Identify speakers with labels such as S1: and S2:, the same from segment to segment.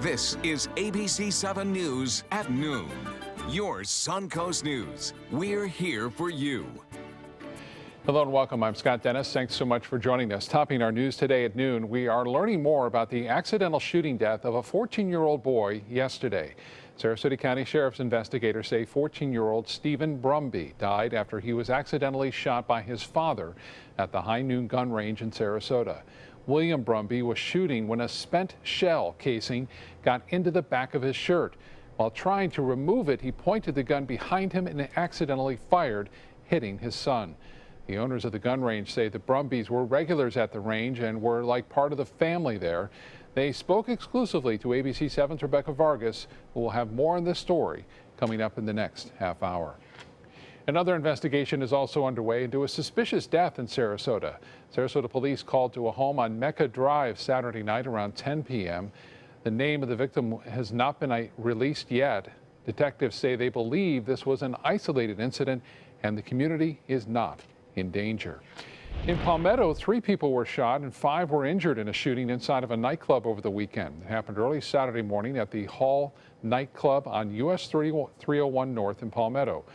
S1: This is ABC 7 News at noon. Your SUNCOAST News. We're here for you.
S2: Hello and welcome. I'm Scott Dennis. Thanks so much for joining us. Topping our news today at noon, we are learning more about the accidental shooting death of a 14-year-old boy yesterday. Sarasota County Sheriff's investigators say 14-year-old Stephen Brumby died after he was accidentally shot by his father at the High Noon gun range in Sarasota. William Brumby was shooting when a spent shell casing got into the back of his shirt. While trying to remove it, he pointed the gun behind him and accidentally fired, hitting his son. The owners of the gun range say the Brumbys were regulars at the range and were like part of the family there. They spoke exclusively to ABC 7's Rebecca Vargas, who will have more on this story coming up in the next half hour. Another investigation is also underway into a suspicious death in Sarasota. Sarasota police called to a home on Mecca Drive Saturday night around 10 p.m. The name of the victim has not been released yet. Detectives say they believe this was an isolated incident and the community is not in danger. In Palmetto, 3 people were shot and 5 were injured in a shooting inside of a nightclub over the weekend. It happened early Saturday morning at the Hall nightclub on US 301 North in Palmetto.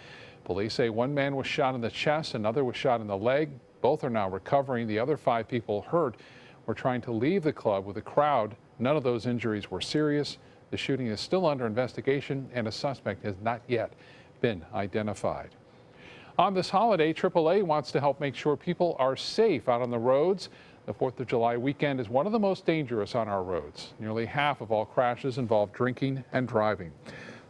S2: Police say 1 man was shot in the chest, another was shot in the leg. Both are now recovering. The other 5 people hurt were trying to leave the club with a crowd. None of those injuries were serious. The shooting is still under investigation and a suspect has not yet been identified. On this holiday, AAA wants to help make sure people are safe out on the roads. The 4th of July weekend is one of the most dangerous on our roads. Nearly half of all crashes involve drinking and driving.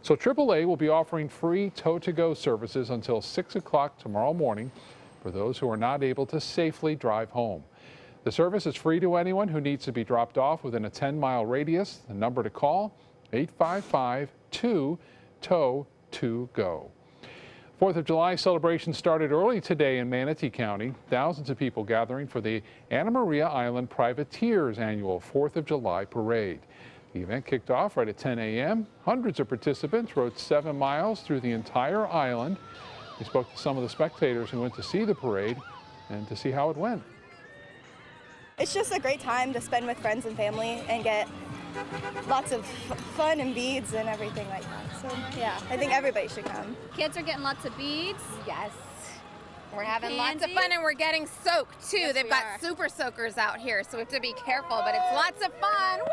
S2: So AAA will be offering free tow-to-go services until 6 o'clock tomorrow morning for those who are not able to safely drive home. The service is free to anyone who needs to be dropped off within a 10-mile radius. The number to call, 855-2-TOW-2-GO. 4th of July celebration started early today in Manatee County. Thousands of people gathering for the Anna Maria Island Privateers annual 4th of July parade. The event kicked off right at 10 a.m. Hundreds of participants rode 7 miles through the entire island. We spoke to some of the spectators who went to see the parade and to see how it went.
S3: It's just a great time to spend with friends and family and get lots of fun and beads and everything like that. So yeah, I think everybody should come.
S4: Kids are getting lots of beads.
S5: Yes. We're having
S4: Candy.
S5: lots of fun and we're getting soaked too.
S4: Yes,
S5: They've got super soakers out here, so we have to be careful, but it's lots of fun. Woo!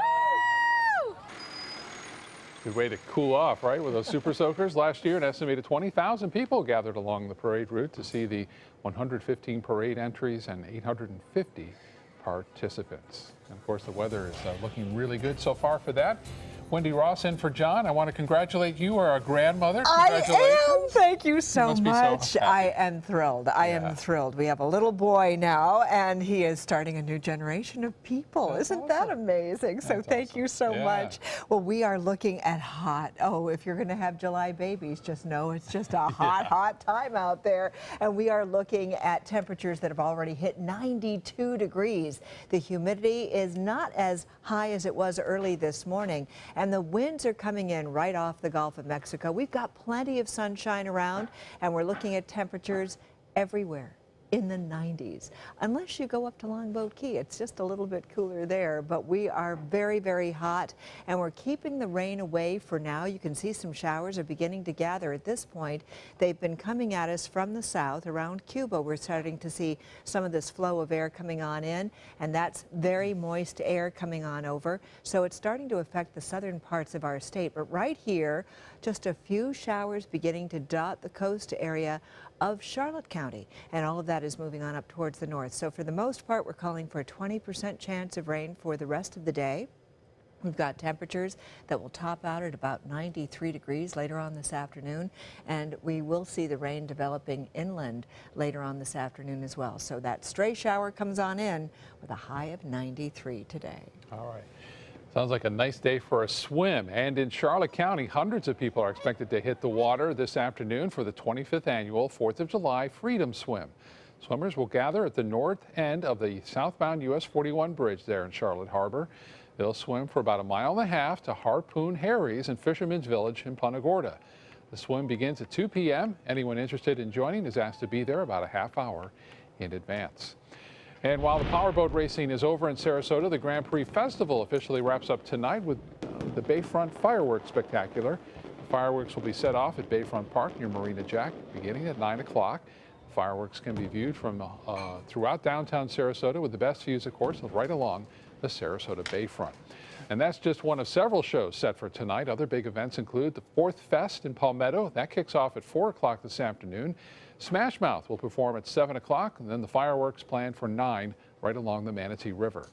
S2: Good way to cool off, right, with those super soakers. Last year, an estimated 20,000 people gathered along the parade route to see the 115 parade entries and 850 participants. And of course, the weather is looking really good so far for that. Wendy Ross in for John. I want to congratulate you, our grandmother.
S6: I am. Thank you so much.
S2: So
S6: I am thrilled. I am thrilled. We have a little boy now, and he is starting a new generation of people. Isn't that amazing? So thank you so much. Well, we are looking at hot. Oh, if you're going to have July babies, just know it's just a hot, hot time out there. And we are looking at temperatures that have already hit 92 degrees. The humidity is not as high as it was early this morning. And the winds are coming in right off the Gulf of Mexico. We've got plenty of sunshine around, and we're looking at temperatures everywhere in the 90s. Unless you go up to Longboat Key, it's just a little bit cooler there, but we are very, very hot, and we're keeping the rain away for now. You can see some showers are beginning to gather at this point. They've been coming at us from the south around Cuba. We're starting to see some of this flow of air coming on in, and that's very moist air coming on over. So it's starting to affect the southern parts of our state. But right here, just a few showers beginning to dot the coast area of Charlotte County, and all of that is moving on up towards the north. So for the most part, we're calling for a 20% chance of rain for the rest of the day. We've got temperatures that will top out at about 93 degrees later on this afternoon, and we will see the rain developing inland later on this afternoon as well. So that stray shower comes on in with a high of 93 today.
S2: All right. Sounds like a nice day for a swim. And in Charlotte County, hundreds of people are expected to hit the water this afternoon for the 25th annual 4th of July Freedom Swim. Swimmers will gather at the north end of the southbound US 41 bridge there in Charlotte Harbor. They'll swim for about 1.5 miles to Harpoon Harry's in Fisherman's Village in Punta Gorda. The swim begins at 2 p.m. Anyone interested in joining is asked to be there about a half hour in advance. And while the powerboat racing is over in Sarasota, the Grand Prix Festival officially wraps up tonight with the Bayfront Fireworks Spectacular. The fireworks will be set off at Bayfront Park near Marina Jack beginning at 9 o'clock. Fireworks can be viewed from throughout downtown Sarasota, with the best views, of course, right along the Sarasota Bayfront. And that's just one of several shows set for tonight. Other big events include the 4th Fest in Palmetto. That kicks off at 4 o'clock this afternoon. Smash Mouth will perform at 7 o'clock, and then the fireworks planned for 9 right along the Manatee River.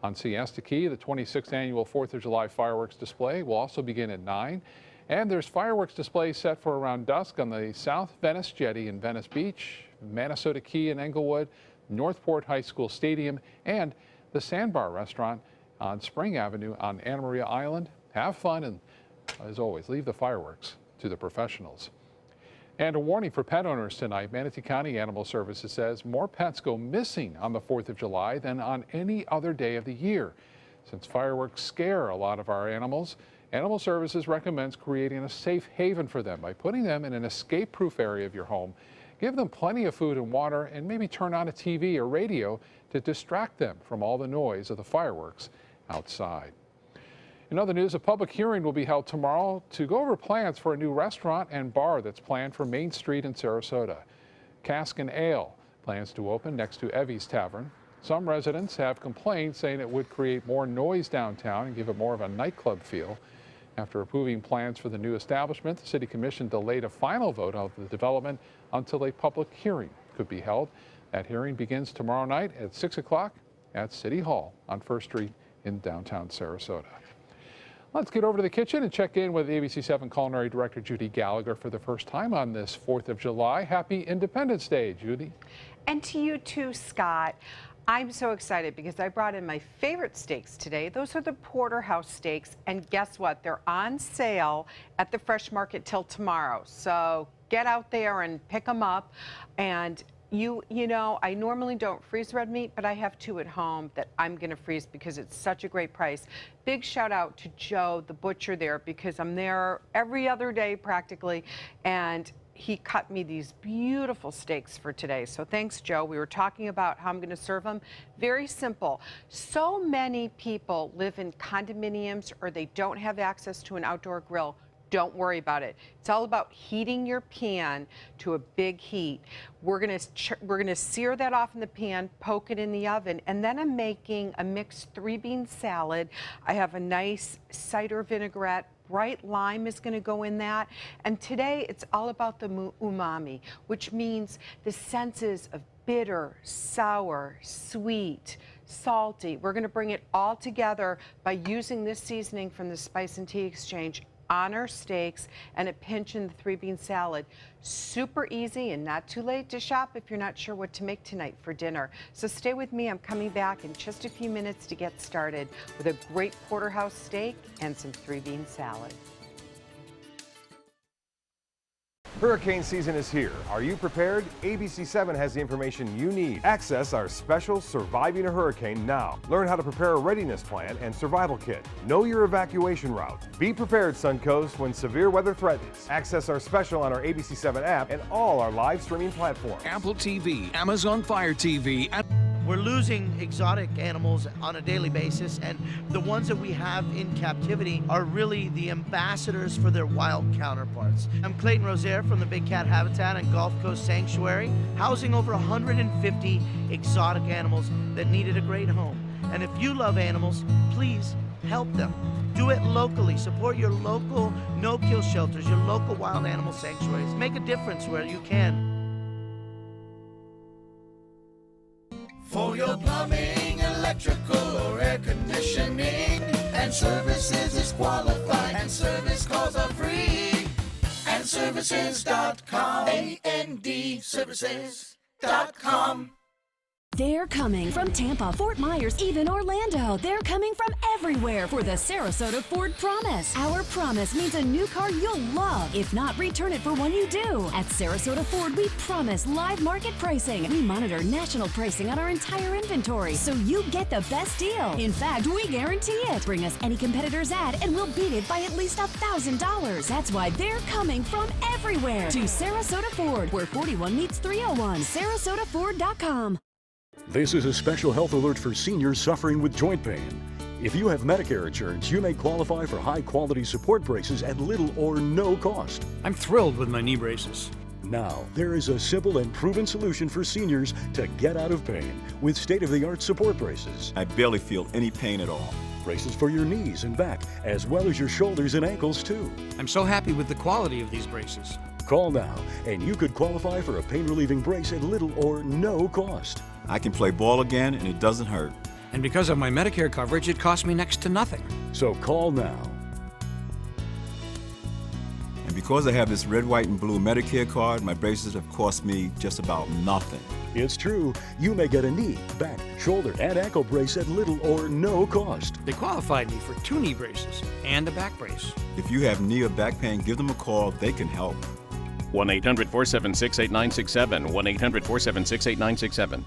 S2: On Siesta Key, the 26th annual 4th of July fireworks display will also begin at 9. And there's fireworks displays set for around dusk on the South Venice Jetty in Venice Beach, Minnesota Key in Englewood, Northport High School Stadium, and the Sandbar Restaurant on Spring Avenue on Anna Maria Island. Have fun, and as always, leave the fireworks to the professionals. And a warning for pet owners tonight. Manatee County Animal Services says more pets go missing on the 4th of July than on any other day of the year. Since fireworks scare a lot of our animals, Animal Services recommends creating a safe haven for them by putting them in an escape-proof area of your home. Give them plenty of food and water, and maybe turn on a TV or radio to distract them from all the noise of the fireworks outside. In other news, a public hearing will be held tomorrow to go over plans for a new restaurant and bar that's planned for Main Street in Sarasota. Cask and Ale plans to open next to Evie's Tavern. Some residents have complained, saying it would create more noise downtown and give it more of a nightclub feel. After approving plans for the new establishment, the City Commission delayed a final vote of the development until a public hearing could be held. That hearing begins tomorrow night at 6 o'clock at City Hall on 1st Street in downtown Sarasota. Let's get over to the kitchen and check in with ABC7 Culinary Director Judy Gallagher for the first time on this 4th of July. Happy Independence Day, Judy.
S7: And to you too, Scott. I'm so excited because I brought in my favorite steaks today. Those are the porterhouse steaks, and guess what? They're on sale at the Fresh Market till tomorrow. So get out there and pick them up. And you know, I normally don't freeze red meat, but I have 2 at home that I'm going to freeze because it's such a great price. Big shout out to Joe, the butcher there, because I'm there every other day practically, and he cut me these beautiful steaks for today. So thanks, Joe. We were talking about how I'm going to serve them. Very simple. So many people live in condominiums or they don't have access to an outdoor grill. Don't worry about it. It's all about heating your pan to a big heat. We're gonna sear that off in the pan, poke it in the oven, and then I'm making a mixed 3-bean salad. I have a nice cider vinaigrette. Bright lime is going to go in that. And today it's all about the umami, which means the senses of bitter, sour, sweet, salty. We're going to bring it all together by using this seasoning from the Spice and Tea Exchange on our steaks and a pinch in the 3-bean salad. Super easy and not too late to shop if you're not sure what to make tonight for dinner. So stay with me. I'm coming back in just a few minutes to get started with a great porterhouse steak and some 3-bean salad.
S8: Hurricane season is here. Are you prepared? ABC7 has the information you need. Access our special Surviving a Hurricane now. Learn how to prepare a readiness plan and survival kit. Know your evacuation route. Be prepared, SUNCOAST, when severe weather threatens. Access our special on our ABC7 app and all our live streaming platforms.
S1: Apple TV, Amazon Fire TV, and
S9: we're losing exotic animals on a daily basis, and the ones that we have in captivity are really the ambassadors for their wild counterparts. I'm Clayton Rozier from the Big Cat Habitat and Gulf Coast Sanctuary, housing over 150 exotic animals that needed a great home. And if you love animals, please help them. Do it locally. Support your local no-kill shelters, your local wild animal sanctuaries. Make a difference where you can.
S10: For your plumbing, electrical, or air conditioning, and services is qualified, and service calls are free. And services.com, AND services.com.
S11: They're coming from Tampa, Fort Myers, even Orlando. They're coming from everywhere for the Sarasota Ford Promise. Our promise means a new car you'll love. If not, return it for one you do. At Sarasota Ford, we promise live market pricing. We monitor national pricing on our entire inventory, so you get the best deal. In fact, we guarantee it. Bring us any competitor's ad, and we'll beat it by at least $1,000. That's why they're coming from everywhere to Sarasota Ford, where 41 meets 301. SarasotaFord.com.
S12: This is a special health alert for seniors suffering with joint pain. If you have Medicare insurance, you may qualify for high-quality support braces at little or no cost.
S13: I'm thrilled with my knee braces.
S12: Now, there is a simple and proven solution for seniors to get out of pain with state-of-the-art support braces.
S14: I barely feel any pain at all.
S12: Braces for your knees and back, as well as your shoulders and ankles, too.
S13: I'm so happy with the quality of these braces.
S12: Call now, and you could qualify for a pain-relieving brace at little or no cost.
S14: I can play ball again, and it doesn't hurt.
S13: And because of my Medicare coverage, it costs me next to nothing.
S12: So call now.
S14: And because I have this red, white, and blue Medicare card, my braces have cost me just about nothing.
S12: It's true. You may get a knee, back, shoulder, and ankle brace at little or no cost.
S13: They qualified me for 2 knee braces and a back brace.
S14: If you have knee or back pain, give them a call. They can help.
S15: 1-800-476-8967. 1-800-476-8967.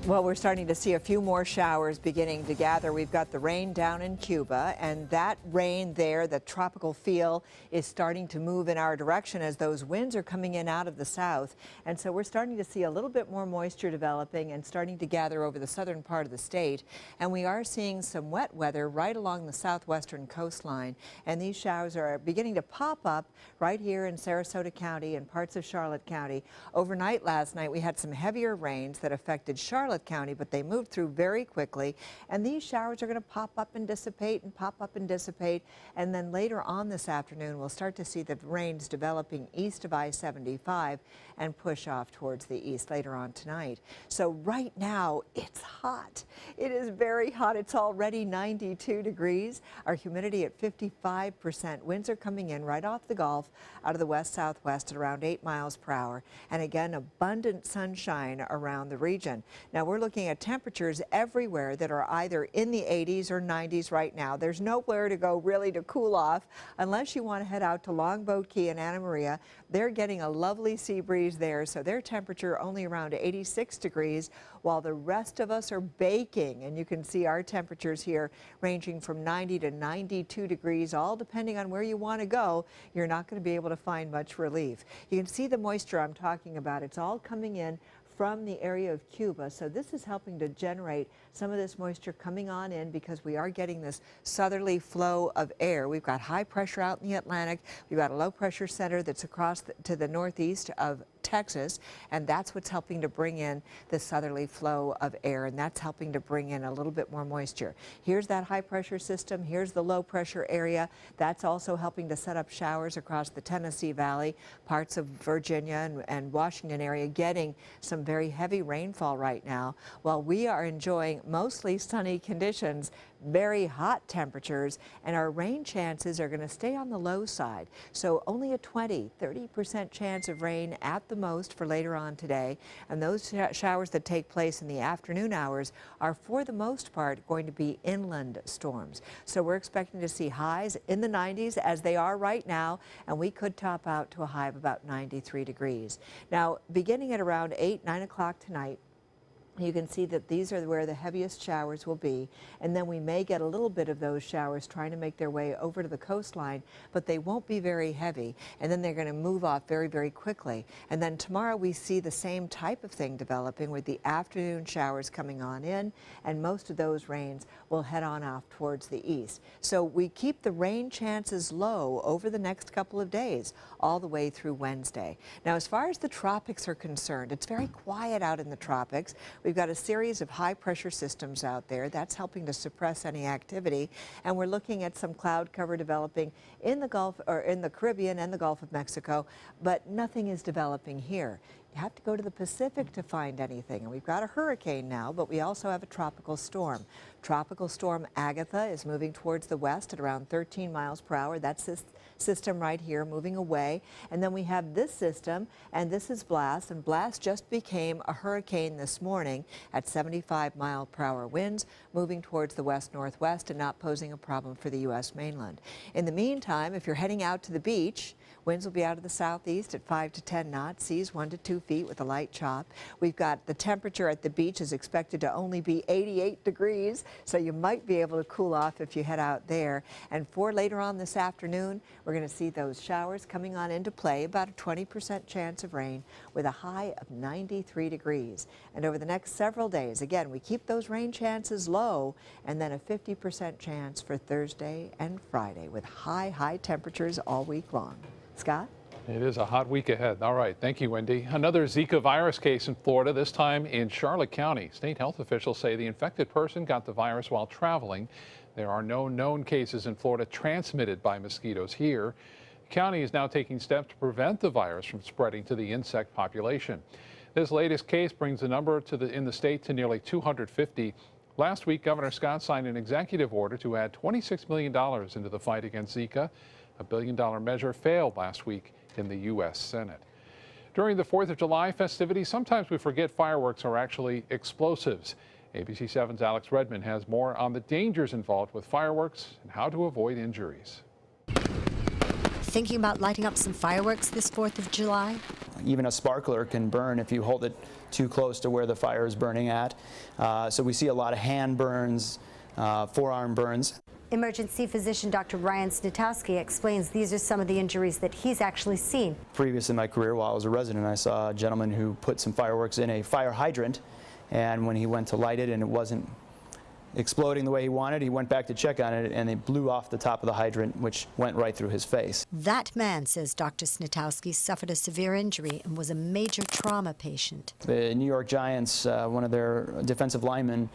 S6: Well, we're starting to see a few more showers beginning to gather. We've got the rain down in Cuba, and that rain there, the tropical feel, is starting to move in our direction as those winds are coming in out of the south. And so we're starting to see a little bit more moisture developing and starting to gather over the southern part of the state. And we are seeing some wet weather right along the southwestern coastline. And these showers are beginning to pop up right here in Sarasota County and parts of Charlotte County. Overnight last night, we had some heavier rains that affected Charlotte County, but they moved through very quickly, and these showers are going to pop up and dissipate and pop up and dissipate, and then later on this afternoon we'll start to see the rains developing east of I-75 and push off towards the east later on tonight. So right now it's hot. It is very hot. It's already 92 degrees. Our humidity at 55%. Winds are coming in right off the Gulf out of the west-southwest at around 8 miles per hour, and again abundant sunshine around the region. Now we're looking at temperatures everywhere that are either in the 80s or 90s right now. There's nowhere to go really to cool off unless you want to head out to Longboat Key and Anna Maria. They're getting a lovely sea breeze there, so their temperature only around 86 degrees, while the rest of us are baking. And you can see our temperatures here ranging from 90 to 92 degrees, all depending on where you want to go. You're not going to be able to find much relief. You can see the moisture I'm talking about. It's all coming in from the area of Cuba. So this is helping to generate some of this moisture coming on in because we are getting this southerly flow of air. We've got high pressure out in the Atlantic. We've got a low pressure center that's across to the northeast of Texas, and that's what's helping to bring in the southerly flow of air, and that's helping to bring in a little bit more moisture. Here's that high pressure system. Here's the low pressure area. That's also helping to set up showers across the Tennessee Valley, parts of Virginia and Washington area, getting some very heavy rainfall right now, while we are enjoying mostly sunny conditions, very hot temperatures, and our rain chances are going to stay on the low side. So only a 20-30% chance of rain at the most for later on today. And those showers that take place in the afternoon hours are for the most part going to be inland storms. So we're expecting to see highs in the 90s as they are right now, and we could top out to a high of about 93 degrees. Now, beginning at around 8-9 o'clock tonight, you can see that these are where the heaviest showers will be, and then we may get a little bit of those showers trying to make their way over to the coastline, but they won't be very heavy, and then they're going to move off very, very quickly. And then tomorrow we see the same type of thing developing with the afternoon showers coming on in, and most of those rains will head on off towards the east. So we keep the rain chances low over the next couple of days, all the way through Wednesday. Now, as far as the tropics are concerned, it's very quiet out in the tropics. We've got a series of high pressure systems out there. That's helping to suppress any activity. And we're looking at some cloud cover developing in the Gulf, or in the Caribbean and the Gulf of Mexico, but nothing is developing here. You have to go to the Pacific to find anything. And we've got a hurricane now, but we also have a tropical storm. Tropical storm Agatha is moving towards the west at around 13 miles per hour. That's this system right here moving away. And then we have this system, and this is Blas. And Blas just became a hurricane this morning at 75-mile-per-hour winds, moving towards the west-northwest and not posing a problem for the U.S. mainland. In the meantime, if you're heading out to the beach, winds will be out of the southeast at 5 to 10 knots, seas 1 to 2 feet with a light chop. We've got the temperature at the beach is expected to only be 88 degrees, so you might be able to cool off if you head out there. And for later on this afternoon, we're going to see those showers coming on into play, about a 20% chance of rain with a high of 93 degrees. And over the next several days, again, we keep those rain chances low, and then a 50% chance for Thursday and Friday with high temperatures all week long. Scott?
S2: It is a hot week ahead. All right. Thank you, Wendy. Another Zika virus case in Florida, this time in Charlotte County. State health officials say the infected person got the virus while traveling. There are no known cases in Florida transmitted by mosquitoes here. The county is now taking steps to prevent the virus from spreading to the insect population. This latest case brings the number in the state to nearly 250. Last week, Governor Scott signed an executive order to add $26 million into the fight against Zika. A $1 billion measure failed last week in the U.S. Senate. During the 4th of July festivities, sometimes we forget fireworks are actually explosives. ABC 7's Alex Redmond has more on the dangers involved with fireworks and how to avoid injuries.
S16: Thinking about lighting up some fireworks this 4th of July?
S17: Even a sparkler can burn if you hold it too close to where the fire is burning at. So we see a lot of hand burns, forearm burns.
S16: Emergency physician Dr. Ryan Snitowski explains these are some of the injuries that he's actually seen.
S17: Previous in my career, while I was a resident, I saw a gentleman who put some fireworks in a fire hydrant, and when he went to light it and it wasn't exploding the way he wanted, he went back to check on it and it blew off the top of the hydrant, which went right through his face.
S16: That man, says Dr. Snitowski, suffered a severe injury and was a major trauma patient.
S17: The New York Giants, one of their defensive linemen,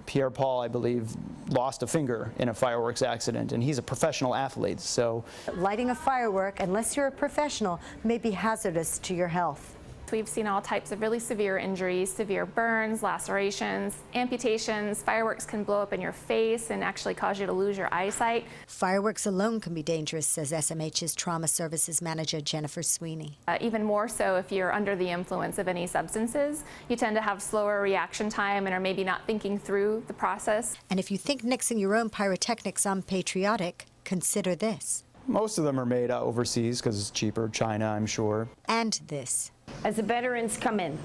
S17: Pierre Paul, I believe, lost a finger in a fireworks accident, and he's a professional athlete, so.
S16: Lighting a firework, unless you're a professional, may be hazardous to your health.
S18: We've seen all types of really severe injuries, severe burns, lacerations, amputations. Fireworks can blow up in your face and actually cause you to lose your eyesight.
S16: Fireworks alone can be dangerous, says SMH's Trauma Services Manager Jennifer Sweeney.
S18: Even more so if you're under the influence of any substances. You tend to have slower reaction time and are maybe not thinking through the process.
S16: And if you think mixing your own pyrotechnics unpatriotic, consider this.
S17: Most of them are made overseas because it's cheaper, China, I'm sure.
S16: And this.
S19: As the veterans come in,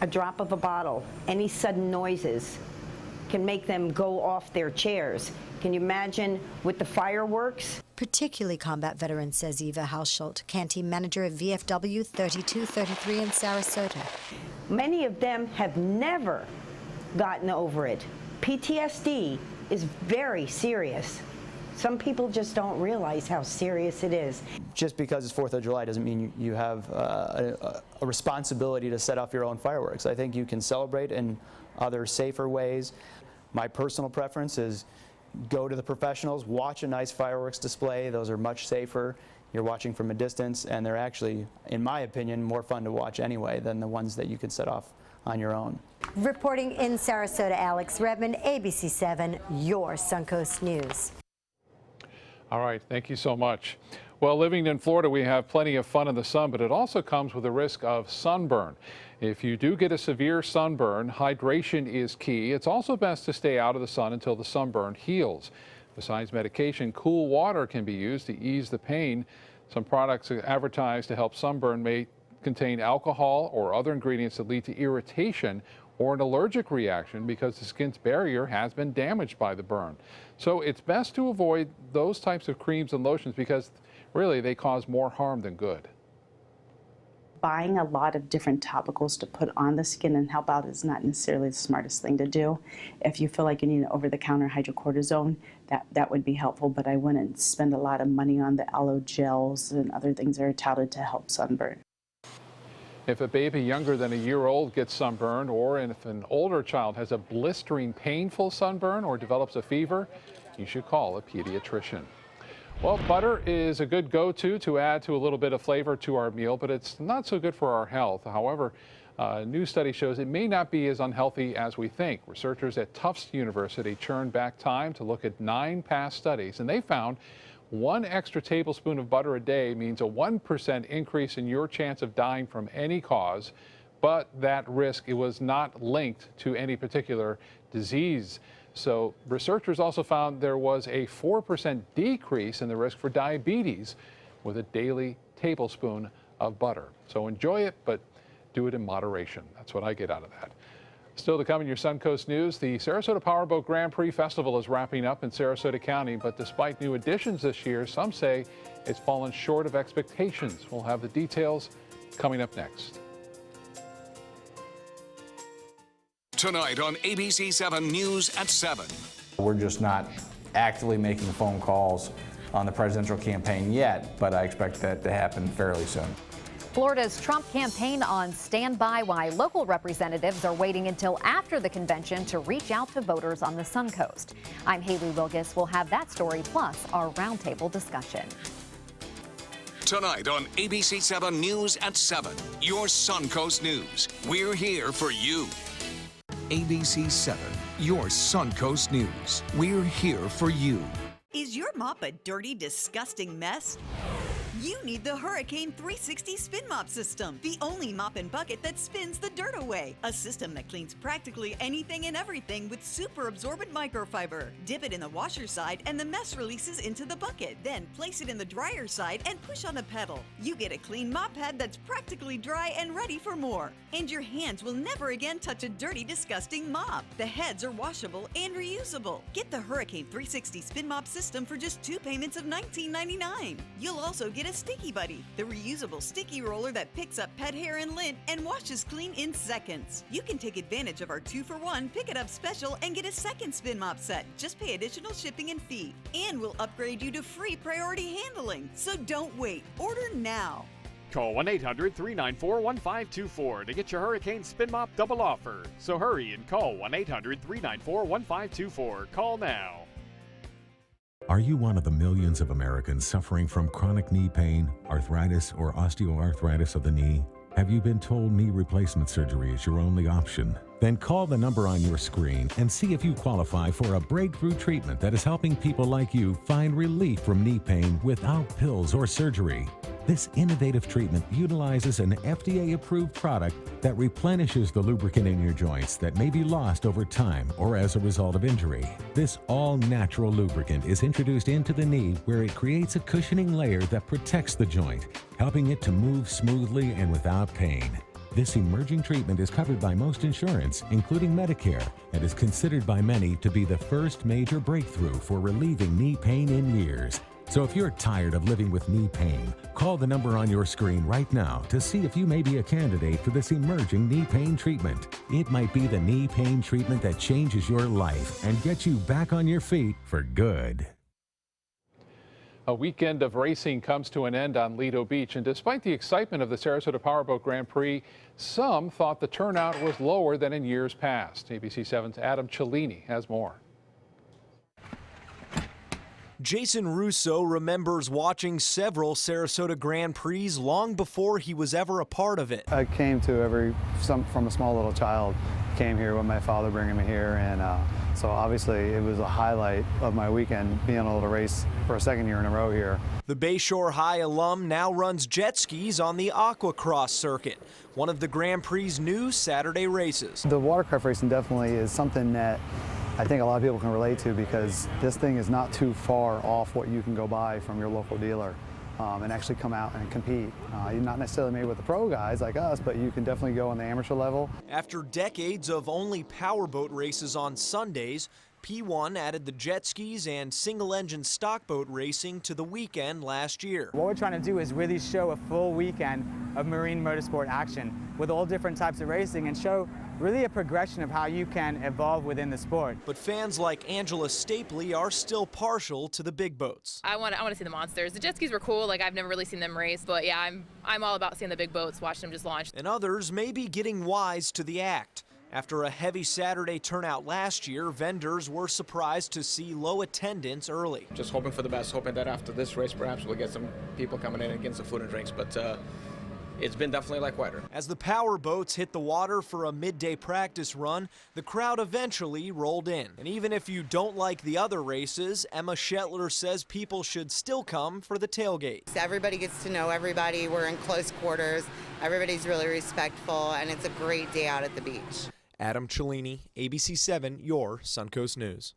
S19: a drop of a bottle, any sudden noises can make them go off their chairs. Can you imagine with the fireworks?
S16: Particularly combat veterans, says Eva Halschult, canteen manager of VFW 3233 in Sarasota.
S19: Many of them have never gotten over it. PTSD is very serious. Some people just don't realize how serious it is.
S17: Just because it's 4th of July doesn't mean you have a responsibility to set off your own fireworks. I think you can celebrate in other safer ways. My personal preference is go to the professionals, watch a nice fireworks display. Those are much safer. You're watching from a distance, and they're actually, in my opinion, more fun to watch anyway than the ones that you can set off on your own.
S16: Reporting in Sarasota, Alex Redmond, ABC 7, your Suncoast News.
S2: All right, thank you so much. Well, living in Florida, we have plenty of fun in the sun, but it also comes with a risk of sunburn. If you do get a severe sunburn, hydration is key. It's also best to stay out of the sun until the sunburn heals. Besides medication, cool water can be used to ease the pain. Some products advertised to help sunburn may contain alcohol or other ingredients that lead to irritation or an allergic reaction because the skin's barrier has been damaged by the burn. So it's best to avoid those types of creams and lotions because really they cause more harm than good.
S20: Buying a lot of different topicals to put on the skin and help out is not necessarily the smartest thing to do. If you feel like you need an over-the-counter hydrocortisone, that would be helpful, but I wouldn't spend a lot of money on the aloe gels and other things that are touted to help sunburn.
S2: If a baby younger than a year old gets sunburned, or if an older child has a blistering, painful sunburn or develops a fever, you should call a pediatrician. Well, butter is a good go-to to add to a little bit of flavor to our meal, but it's not so good for our health. However, a new study shows it may not be as unhealthy as we think. Researchers at Tufts University churned back time to look at 9 past studies, and they found 1 extra tablespoon of butter a day means a 1% increase in your chance of dying from any cause, but that risk, it was not linked to any particular disease. So researchers also found there was a 4% decrease in the risk for diabetes with a daily tablespoon of butter. So enjoy it, but do it in moderation. That's what I get out of that. Still to come in your Suncoast News, the Sarasota Powerboat Grand Prix Festival is wrapping up in Sarasota County, but despite new additions this year, some say it's fallen short of expectations. We'll have the details coming up next.
S1: Tonight on ABC 7 News at 7.
S21: We're just not actively making phone calls on the presidential campaign yet, but I expect that to happen fairly soon.
S22: Florida's Trump campaign on standby, why local representatives are waiting until after the convention to reach out to voters on the Suncoast. I'm Haley Wilgus. We'll have that story plus our roundtable discussion.
S1: Tonight on ABC 7 News at 7, your Suncoast News. We're here for you. ABC 7, your Suncoast News. We're here for you.
S23: Is your mop a dirty, disgusting mess? You need the Hurricane 360 Spin Mop System, the only mop and bucket that spins the dirt away. A system that cleans practically anything and everything with super absorbent microfiber. Dip it in the washer side and the mess releases into the bucket. Then place it in the dryer side and push on a pedal. You get a clean mop head that's practically dry and ready for more. And your hands will never again touch a dirty, disgusting mop. The heads are washable and reusable. Get the Hurricane 360 Spin Mop System for just 2 payments of $19.99. You'll also get a Sticky Buddy, the reusable sticky roller that picks up pet hair and lint and washes clean in seconds. You can take advantage of our 2-for-1 Pick It Up special and get a second spin mop set. Just pay additional shipping and fee. And we'll upgrade you to free priority handling. So don't wait. Order now.
S24: Call 1-800-394-1524 to get your Hurricane Spin Mop double offer. So hurry and call 1-800-394-1524. Call now.
S25: Are you one of the millions of Americans suffering from chronic knee pain, arthritis, or osteoarthritis of the knee? Have you been told knee replacement surgery is your only option? Then call the number on your screen and see if you qualify for a breakthrough treatment that is helping people like you find relief from knee pain without pills or surgery. This innovative treatment utilizes an FDA-approved product that replenishes the lubricant in your joints that may be lost over time or as a result of injury. This all-natural lubricant is introduced into the knee where it creates a cushioning layer that protects the joint, helping it to move smoothly and without pain. This emerging treatment is covered by most insurance, including Medicare, and is considered by many to be the first major breakthrough for relieving knee pain in years. So if you're tired of living with knee pain, call the number on your screen right now to see if you may be a candidate for this emerging knee pain treatment. It might be the knee pain treatment that changes your life and gets you back on your feet for good.
S2: A weekend of racing comes to an end on Lido Beach, and despite the excitement of the Sarasota Powerboat Grand Prix, some thought the turnout was lower than in years past. ABC 7's Adam Cellini has more.
S26: Jason Russo remembers watching several Sarasota Grand Prix long before he was ever a part of it.
S27: I came to from a small little child, came here with my father bringing me here, and so obviously it was a highlight of my weekend being able to race for a second year in a row here.
S26: The Bayshore High alum now runs jet skis on the Aquacross circuit, one of the Grand Prix's new Saturday races.
S27: The watercraft racing definitely is something that I think a lot of people can relate to because this thing is not too far off what you can go buy from your local dealer and actually come out and compete. You're not necessarily made with the pro guys like us, but you can definitely go on the amateur level.
S26: After decades of only powerboat races on Sundays, P1 added the jet skis and single-engine stockboat racing to the weekend last year.
S28: What we're trying to do is really show a full weekend of marine motorsport action with all different types of racing and show really a progression of how you can evolve within the sport.
S26: But fans like Angela Stapley are still partial to the big boats.
S29: I want to see the monsters. The jet skis were cool. Like, I've never really seen them race, but yeah, I'm all about seeing the big boats, watching them just launch.
S26: And others may be getting wise to the act. After a heavy Saturday turnout last year, vendors were surprised to see low attendance early.
S30: Just hoping for the best, hoping that after this race perhaps we'll get some people coming in and getting some food and drinks, but it's been definitely like quieter.
S26: As the power boats hit the water for a midday practice run, the crowd eventually rolled in. And even if you don't like the other races, Emma Shetler says people should still come for the tailgate.
S31: Everybody gets to know everybody. We're in close quarters. Everybody's really respectful, and it's a great day out at the beach.
S26: Adam Cellini, ABC 7, your Suncoast News.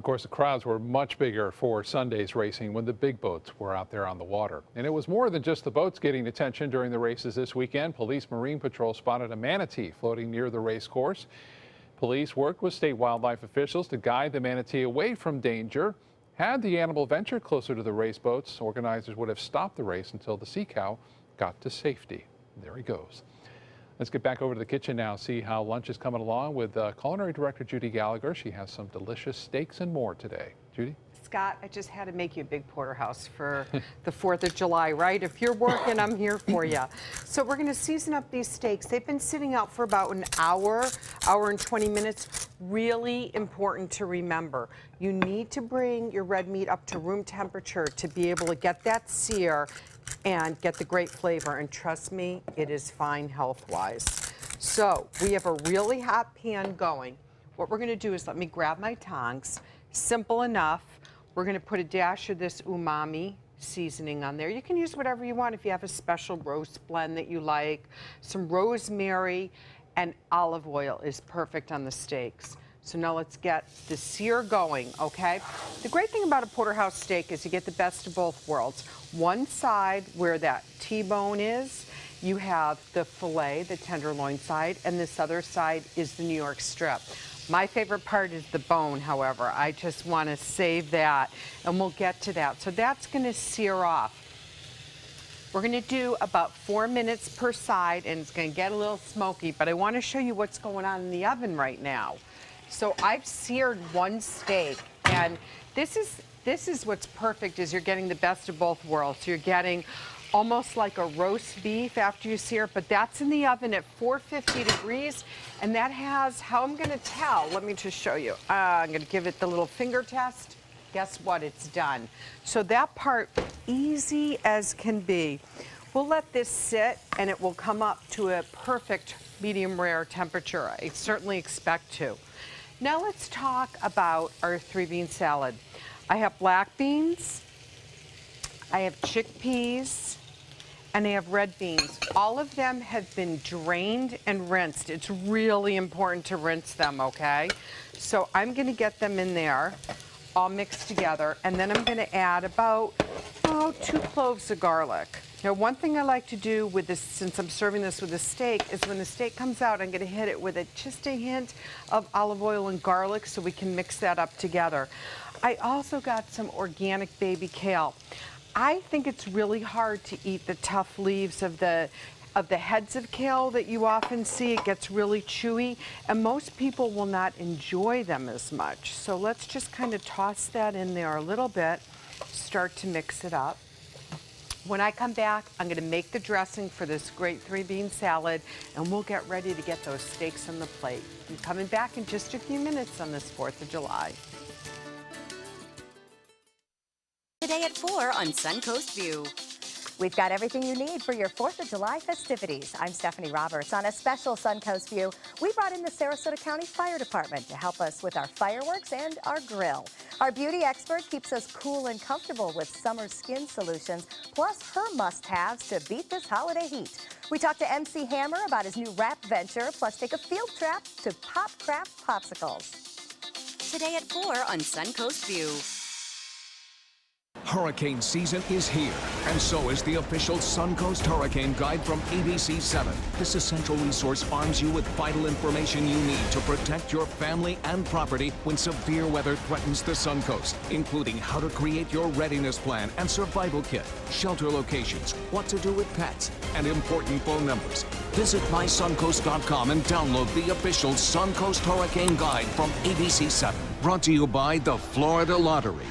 S2: Of course, the crowds were much bigger for Sunday's racing when the big boats were out there on the water. And it was more than just the boats getting attention during the races this weekend. Police Marine Patrol spotted a manatee floating near the race course. Police worked with state wildlife officials to guide the manatee away from danger. Had the animal ventured closer to the race boats, organizers would have stopped the race until the sea cow got to safety. There he goes. Let's get back over to the kitchen now, see how lunch is coming along with Culinary Director Judy Gallagher. She has some delicious steaks and more today. Judy?
S3: Scott, I just had to make you a big porterhouse for the 4th of July, right? If you're working, I'm here for you. So we're going to season up these steaks. They've been sitting out for about an hour and 20 minutes. Really important to remember. You need to bring your red meat up to room temperature to be able to get that sear and get the great flavor. And trust me, it is fine health-wise. So we have a really hot pan going. What we're going to do is, let me grab my tongs. Simple enough. We're going to put a dash of this umami seasoning on there. You can use whatever you want if you have a special roast blend that you like. Some rosemary and olive oil is perfect on the steaks. So now let's get the sear going, okay? The great thing about a porterhouse steak is you get the best of both worlds. One side where that T-bone is, you have the filet, the tenderloin side, and this other side is the New York strip. My favorite part is the bone, however. I just want to save that, and we'll get to that. So that's going to sear off. We're going to do about 4 minutes per side, and it's going to get a little smoky, but I want to show you what's going on in the oven right now. So I've seared one steak, and this is what's perfect, is you're getting the best of both worlds. You're getting almost like a roast beef after you sear it, but that's in the oven at 450 degrees, and that has, how I'm gonna tell, let me just show you. I'm gonna give it the little finger test. Guess what, it's done. So that part, easy as can be. We'll let this sit, and it will come up to a perfect medium rare temperature. I certainly expect to. Now let's talk about our 3-bean salad. I have black beans, I have chickpeas, and I have red beans. All of them have been drained and rinsed. It's really important to rinse them, okay? So I'm gonna get them in there, all mixed together, and then I'm gonna add about 2 cloves of garlic. Now, one thing I like to do with this, since I'm serving this with a steak, is when the steak comes out, I'm gonna hit it with just a hint of olive oil and garlic so we can mix that up together. I also got some organic baby kale. I think it's really hard to eat the tough leaves of the heads of kale that you often see. It gets really chewy, and most people will not enjoy them as much. So let's just kind of toss that in there a little bit, start to mix it up. When I come back, I'm going to make the dressing for this great 3-bean salad, and we'll get ready to get those steaks on the plate. I'm coming back in just a few minutes on this 4th of July.
S4: Today at 4 on Suncoast View.
S5: We've got everything you need for your 4th of July festivities. I'm Stephanie Roberts. On a special Suncoast View, we brought in the Sarasota County Fire Department to help us with our fireworks and our grill. Our beauty expert keeps us cool and comfortable with summer skin solutions, plus her must-haves to beat this holiday heat. We talked to MC Hammer about his new wrap venture, plus take a field trip to Pop Craft Popsicles.
S4: Today at 4 on Suncoast View.
S1: Hurricane season is here, and so is the official Suncoast Hurricane Guide from ABC 7. This essential resource arms you with vital information you need to protect your family and property when severe weather threatens the Suncoast, including how to create your readiness plan and survival kit, shelter locations, what to do with pets, and important phone numbers. Visit mysuncoast.com and download the official Suncoast Hurricane Guide from ABC 7. Brought to you by the Florida Lottery.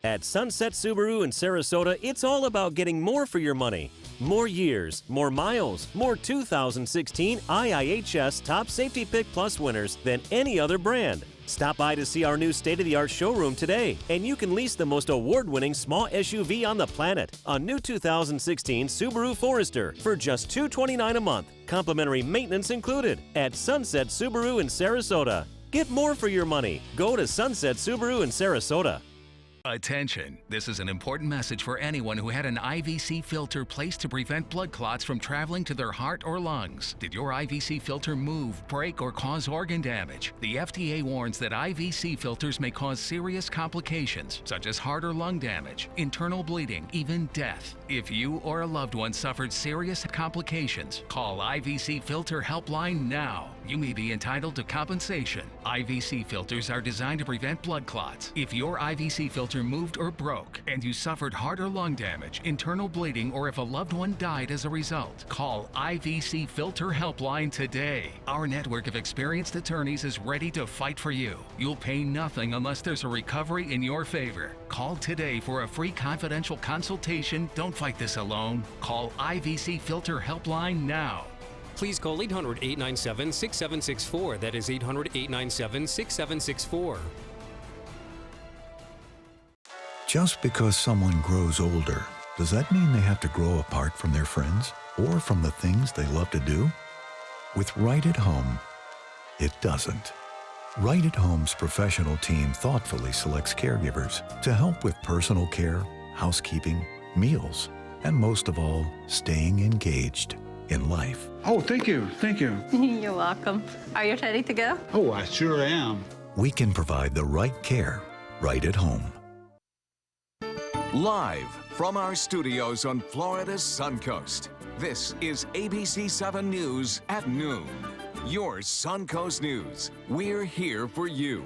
S7: At Sunset Subaru in Sarasota, it's all about getting more for your money. More years, more miles, more 2016 IIHS Top Safety Pick Plus winners than any other brand. Stop by to see our new state-of-the-art showroom today, and you can lease the most award-winning small SUV on the planet, a new 2016 Subaru Forester, for just $229 a month, complimentary maintenance included, at Sunset Subaru in Sarasota. Get more for your money. Go to Sunset Subaru in Sarasota.
S6: Attention, this is an important message for anyone who had an IVC filter placed to prevent blood clots from traveling to their heart or lungs. Did your IVC filter move, break, or cause organ damage? The FDA warns that IVC filters may cause serious complications, such as heart or lung damage, internal bleeding, even death. If you or a loved one suffered serious complications, call IVC Filter Helpline now. You may be entitled to compensation. IVC filters are designed to prevent blood clots. If your IVC filter moved or broke and you suffered heart or lung damage, internal bleeding, or if a loved one died as a result, call IVC Filter Helpline today. Our network of experienced attorneys is ready to fight for you. You'll pay nothing unless there's a recovery in your favor. Call today for a free confidential consultation. Don't fight this alone. Call IVC Filter Helpline now.
S8: Please call 800-897-6764. That is 800-897-6764.
S9: Just because someone grows older, does that mean they have to grow apart from their friends or from the things they love to do? With Right at Home, it doesn't. Right at Home's professional team thoughtfully selects caregivers to help with personal care, housekeeping, meals, and most of all, staying engaged in life.
S10: Oh, thank you, thank you.
S11: You're welcome. Are you ready to go?
S10: Oh, I sure am.
S9: We can provide the right care right at home.
S1: Live from our studios on Florida's Suncoast, this is ABC 7 News at noon. Your Suncoast News. We're here for you.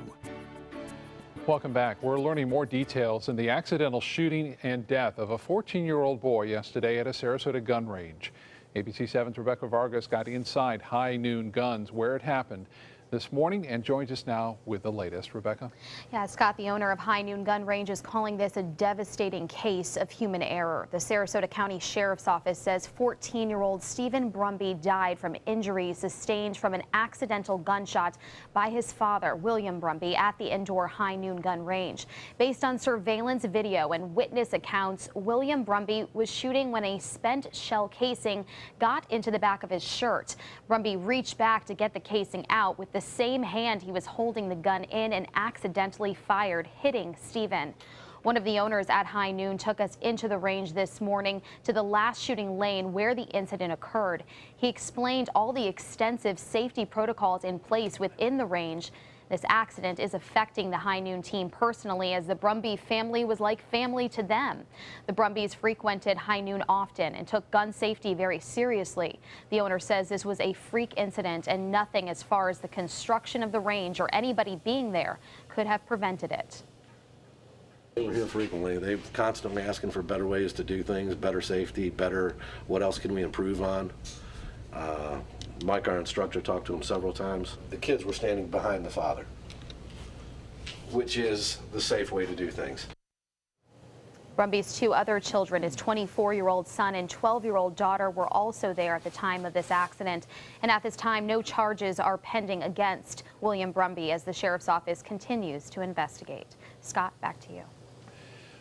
S2: Welcome back. We're learning more details in the accidental shooting and death of a 14-year-old boy yesterday at a Sarasota gun range. ABC 7's Rebecca Vargas got inside High Noon Guns where it happened this morning and joins us now with the latest. Rebecca?
S12: Yeah, Scott, the owner of High Noon Gun Range, is calling this a devastating case of human error. The Sarasota County Sheriff's Office says 14-year-old Stephen Brumby died from injuries sustained from an accidental gunshot by his father, William Brumby, at the indoor High Noon Gun Range. Based on surveillance video and witness accounts, William Brumby was shooting when a spent shell casing got into the back of his shirt. Brumby reached back to get the casing out with the same hand he was holding the gun in and accidentally fired, hitting Stephen. One of the owners at High Noon took us into the range this morning to the last shooting lane where the incident occurred. He explained all the extensive safety protocols in place within the range. This accident is affecting the High Noon team personally, as the Brumby family was like family to them. The Brumbys frequented High Noon often and took gun safety very seriously. The owner says this was a freak incident and nothing as far as the construction of the range or anybody being there could have prevented it.
S13: They were here frequently. They're constantly asking for better ways to do things, better safety, better what else can we improve on. Mike, our instructor, talked to him several times. The kids were standing behind the father, which is the safe way to do things.
S12: Brumby's two other children, his 24-year-old son and 12-year-old daughter, were also there at the time of this accident. And at this time, no charges are pending against William Brumby as the sheriff's office continues to investigate. Scott, back to you.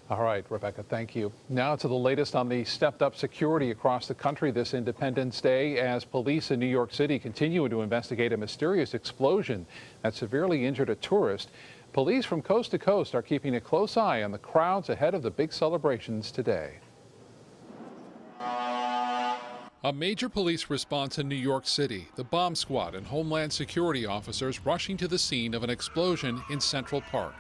S2: All right, Rebecca, thank you. Now to the latest on the stepped-up security across the country this Independence Day as police in New York City continue to investigate a mysterious explosion that severely injured a tourist. Police from coast to coast are keeping a close eye on the crowds ahead of the big celebrations today. A major police response in New York City. The bomb squad and Homeland Security officers rushing to the scene of an explosion in Central Park.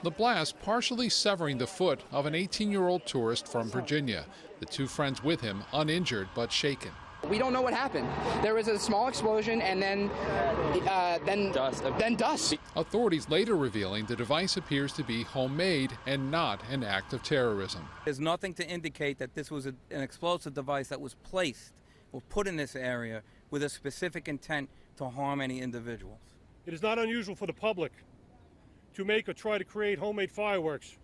S2: The blast partially severing the foot of an 18-year-old tourist from Virginia. The two friends with him uninjured but shaken.
S14: We don't know what happened. There was a small explosion and then dust.
S2: Authorities later revealing the device appears to be homemade and not an act of terrorism.
S15: There's nothing to indicate that this was an explosive device that was placed or put in this area with a specific intent to harm any individuals.
S18: It is not unusual for the public to make or try to create homemade fireworks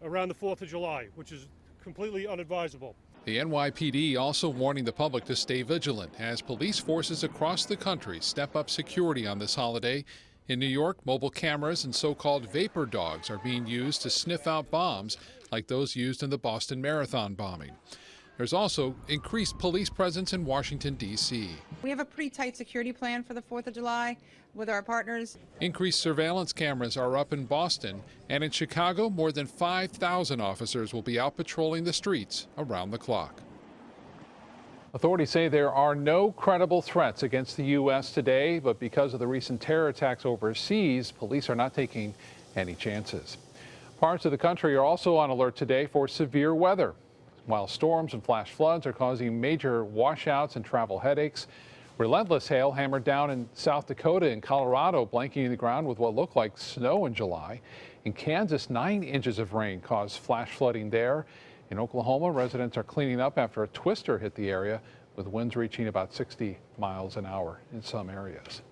S18: around the 4th of July, which is completely unadvisable.
S2: The NYPD also warning the public to stay vigilant as police forces across the country step up security on this holiday. In New York, mobile cameras and so-called vapor dogs are being used to sniff out bombs like those used in the Boston Marathon bombing. There's also increased police presence in Washington, D.C.
S8: We have a pretty tight security plan for the 4th of July with our partners.
S2: Increased surveillance cameras are up in Boston, and in Chicago, more than 5,000 officers will be out patrolling the streets around the clock. Authorities say there are no credible threats against the U.S. today, but because of the recent terror attacks overseas, police are not taking any chances. Parts of the country are also on alert today for severe weather. While storms and flash floods are causing major washouts and travel headaches, relentless hail hammered down in South Dakota and Colorado, blanketing the ground with what looked like snow in July. In Kansas, 9 inches of rain caused flash flooding there. In Oklahoma, residents are cleaning up after a twister hit the area, with winds reaching about 60 miles an hour in some areas.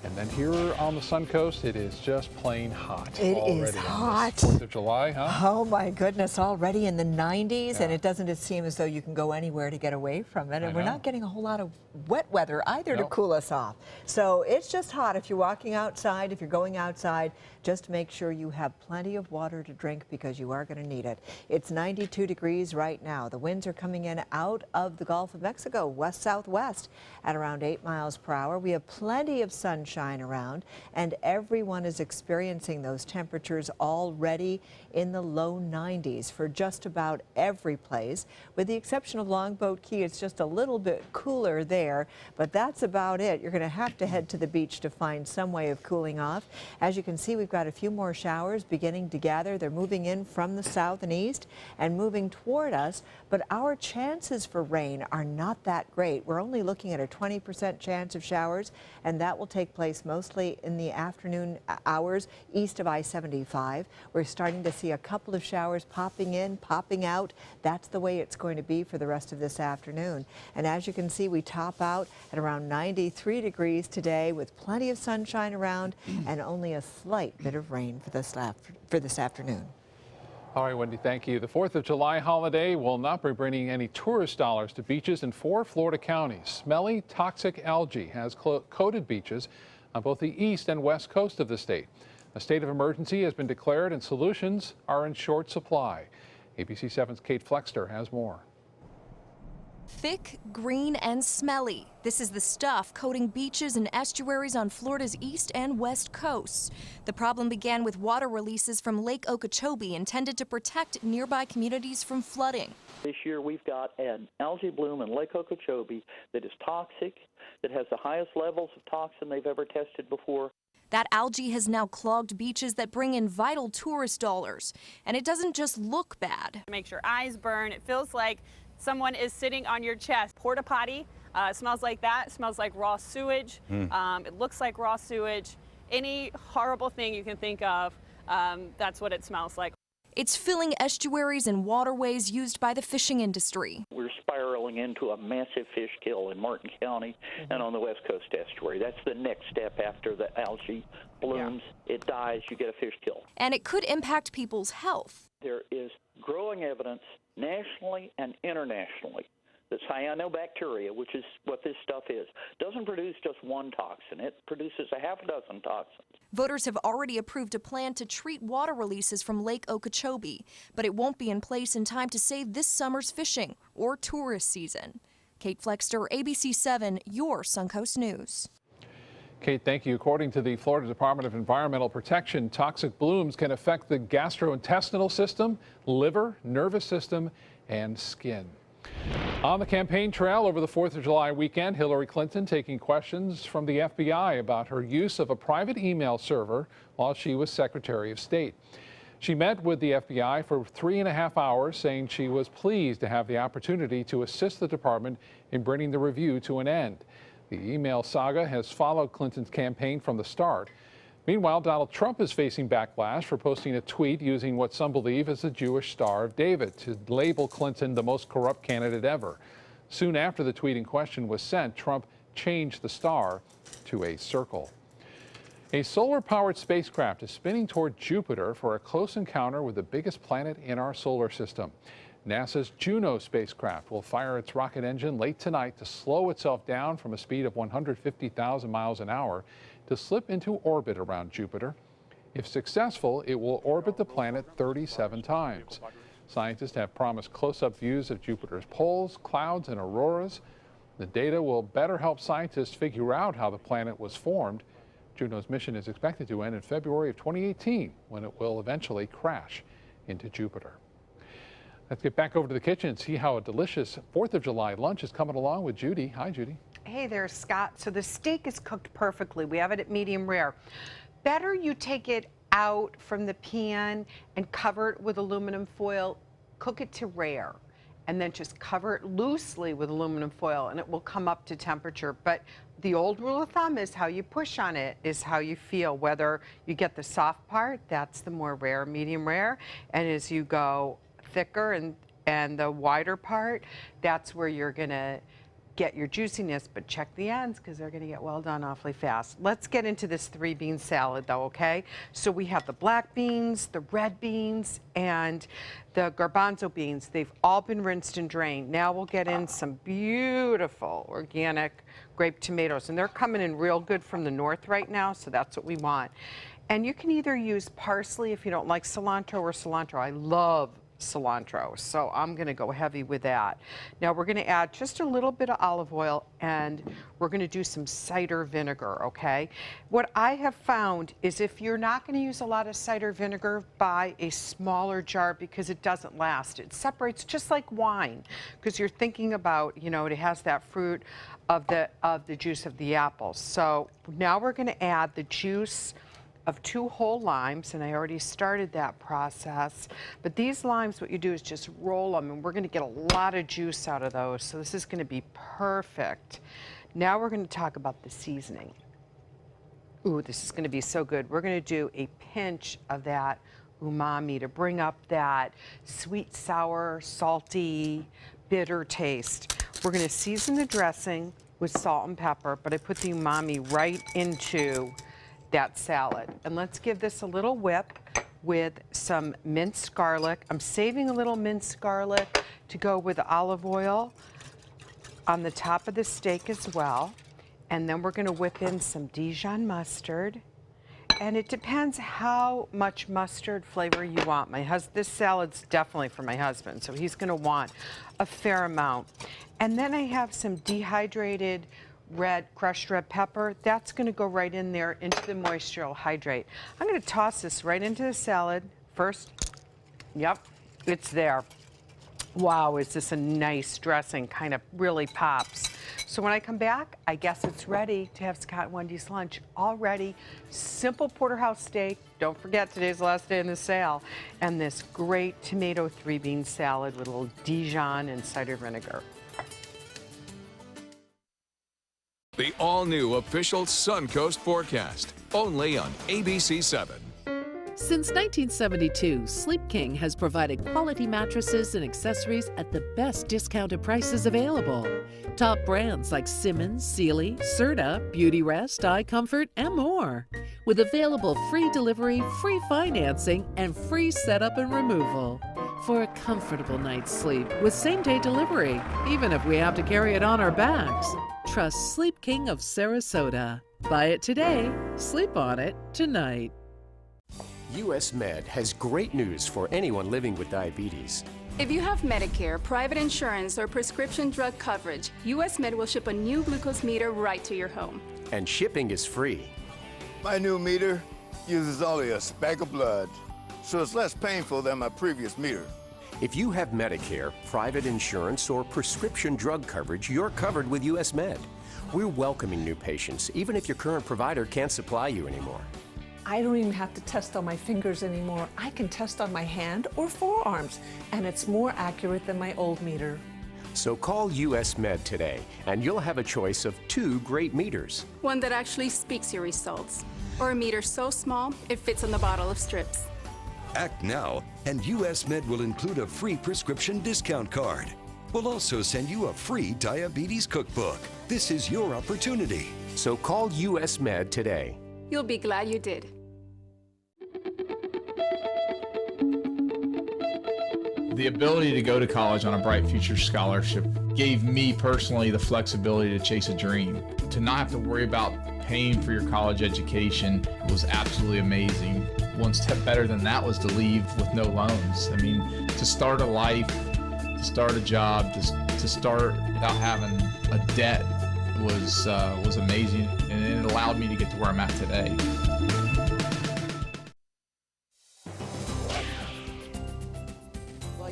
S2: And then here on the Suncoast, it is just plain hot.
S16: It
S2: already
S16: is hot.
S2: 4th of July, huh?
S16: Oh my goodness, already in the 90s, and it doesn't seem as though you can go anywhere to get away from it. And we're not getting a whole lot of wet weather either to cool us off. So it's just hot. If you're walking outside, if you're going outside, just make sure you have plenty of water to drink because you are going to need it. It's 92 degrees right now. The winds are coming in out of the Gulf of Mexico, west-southwest at around 8 miles per hour. We have plenty of sunshine around, and everyone is experiencing those temperatures already in the low 90s for just about every place. With the exception of Longboat Key, it's just a little bit cooler there, but that's about it. You're going to have to head to the beach to find some way of cooling off. As you can see, we've got a few more showers beginning to gather. They're moving in from the south and east and moving toward us, but our chances for rain are not that great. We're only looking at a 20% chance of showers, and that will take place mostly in the afternoon hours east of I-75. We're starting to see a couple of showers popping in, popping out. That's the way it's going to be for the rest of this afternoon. And as you can see, we top out at around 93 degrees today with plenty of sunshine around and only a slight bit of rain for this afternoon.
S2: All right, Wendy, thank you. The 4th of July holiday will not be bringing any tourist dollars to beaches in 4 Florida counties. Smelly, toxic algae has coated beaches on both the east and west coast of the state. A state of emergency has been declared and solutions are in short supply. ABC 7's Kate Flexter has more.
S17: Thick, green, and smelly. This is the stuff coating beaches and estuaries on Florida's east and west coasts. The problem began with water releases from Lake Okeechobee intended to protect nearby communities from flooding.
S19: This year we've got an algae bloom in Lake Okeechobee that is toxic, that has the highest levels of toxin they've ever tested before.
S17: That algae has now clogged beaches that bring in vital tourist dollars. And it doesn't just look bad.
S20: It makes your eyes burn. It feels like someone is sitting on your chest. Porta potty smells like that. Smells like raw sewage. It looks like raw sewage. Any horrible thing you can think of, that's what it smells like.
S17: It's filling estuaries and waterways used by the fishing industry.
S19: We're spiraling into a massive fish kill in Martin County and on the West Coast estuary. That's the next step after the algae blooms. It dies, you get a fish kill.
S17: And it could impact people's health.
S19: There is growing evidence nationally and internationally that cyanobacteria, which is what this stuff is, doesn't produce just one toxin. It produces a half a dozen toxins.
S17: Voters have already approved a plan to treat water releases from Lake Okeechobee, but it won't be in place in time to save this summer's fishing or tourist season. Kate Flexter, ABC 7, your Suncoast News.
S2: Kate, thank you. According to the Florida Department of Environmental Protection, toxic blooms can affect the gastrointestinal system, liver, nervous system, and skin. On the campaign trail over the 4th of July weekend, Hillary Clinton taking questions from the FBI about her use of a private email server while she was Secretary of State. She met with the FBI for 3.5 hours, saying she was pleased to have the opportunity to assist the department in bringing the review to an end. The email saga has followed Clinton's campaign from the start. Meanwhile, Donald Trump is facing backlash for posting a tweet using what some believe is the Jewish Star of David to label Clinton the most corrupt candidate ever. Soon after the tweet in question was sent, Trump changed the star to a circle. A solar-powered spacecraft is spinning toward Jupiter for a close encounter with the biggest planet in our solar system. NASA's Juno spacecraft will fire its rocket engine late tonight to slow itself down from a speed of 150,000 miles an hour to slip into orbit around Jupiter. If successful, it will orbit the planet 37 times. Scientists have promised close-up views of Jupiter's poles, clouds, and auroras. The data will better help scientists figure out how the planet was formed. Juno's mission is expected to end in February of 2018, when it will eventually crash into Jupiter. Let's get back over to the kitchen and see how a delicious 4th of July lunch is coming along with Judy. Hi, Judy.
S3: Hey there, Scott. So the steak is cooked perfectly. We have it at medium rare. Better you take it out from the pan and cover it with aluminum foil, cook it to rare, and then just cover it loosely with aluminum foil and it will come up to temperature. But the old rule of thumb is how you push on it is how you feel. Whether you get the soft part, that's the more rare, medium rare, and as you go thicker and the wider part, that's where you're gonna get your juiciness, but check the ends because they're going to get well done awfully fast. Let's get into this 3-bean salad though, okay? So we have the black beans, the red beans, and the garbanzo beans. They've all been rinsed and drained. Now we'll get in some beautiful organic grape tomatoes, and they're coming in real good from the north right now, so that's what we want. And you can either use parsley if you don't like cilantro or cilantro. I love cilantro, so I'm going to go heavy with that. Now we're going to add just a little bit of olive oil and we're going to do some cider vinegar, okay? What I have found is if you're not going to use a lot of cider vinegar, buy a smaller jar because it doesn't last. It separates just like wine because you're thinking about, you know, it has that fruit of the juice of the apples. So now we're going to add the juice of 2 whole limes, and I already started that process. But these limes, what you do is just roll them, and we're going to get a lot of juice out of those. So this is going to be perfect. Now we're going to talk about the seasoning. Ooh, this is going to be so good. We're going to do a pinch of that umami to bring up that sweet, sour, salty, bitter taste. We're going to season the dressing with salt and pepper, but I put the umami right into that salad. And let's give this a little whip with some minced garlic. I'm saving a little minced garlic to go with olive oil on the top of the steak as well. And then we're going to whip in some Dijon mustard. And it depends how much mustard flavor you want. This salad's definitely for my husband, so he's going to want a fair amount. And then I have some dehydrated crushed red pepper. That's going to go right in there into the moisture. It'll hydrate. I'm going to toss this right into the salad first. Yep, it's there. Wow, is this a nice dressing? Kind of really pops. So when I come back, I guess it's ready to have Scott and Wendy's lunch. All ready. Simple porterhouse steak. Don't forget, today's the last day in the sale. And this great tomato 3-bean salad with a little Dijon and cider vinegar.
S1: The all-new official SUNCOAST forecast, only on ABC 7.
S21: Since 1972, Sleep King has provided quality mattresses and accessories at the best discounted prices available. Top brands like Simmons, Sealy, Serta, Beautyrest, iComfort, and more. With available free delivery, free financing, and free setup and removal. For a comfortable night's sleep with same-day delivery, even if we have to carry it on our backs. Trust Sleep King of Sarasota. Buy it today, sleep on it tonight.
S22: US Med has great news for anyone living with diabetes.
S23: If you have Medicare, private insurance, or prescription drug coverage, US Med will ship a new glucose meter right to your home.
S22: And shipping is free.
S24: My new meter uses only a speck of blood, so it's less painful than my previous meter.
S22: If you have Medicare, private insurance, or prescription drug coverage, you're covered with US Med. We're welcoming new patients, even if your current provider can't supply you anymore.
S25: I don't even have to test on my fingers anymore. I can test on my hand or forearms, and it's more accurate than my old meter.
S22: So call US Med today, and you'll have a choice of 2 great meters.
S23: One that actually speaks your results, or a meter so small it fits on the bottle of strips.
S26: Act now, and US Med will include a free prescription discount card. We'll also send you a free diabetes cookbook. This is your opportunity.
S22: So call US Med today.
S23: You'll be glad you did.
S27: The ability to go to college on a Bright Future Scholarship gave me personally the flexibility to chase a dream. To not have to worry about paying for your college education was absolutely amazing. one step better than that was to leave with no loans. I mean, to start a life, to start a job, to start without having a debt was amazing, and it allowed me to get to where I'm at today.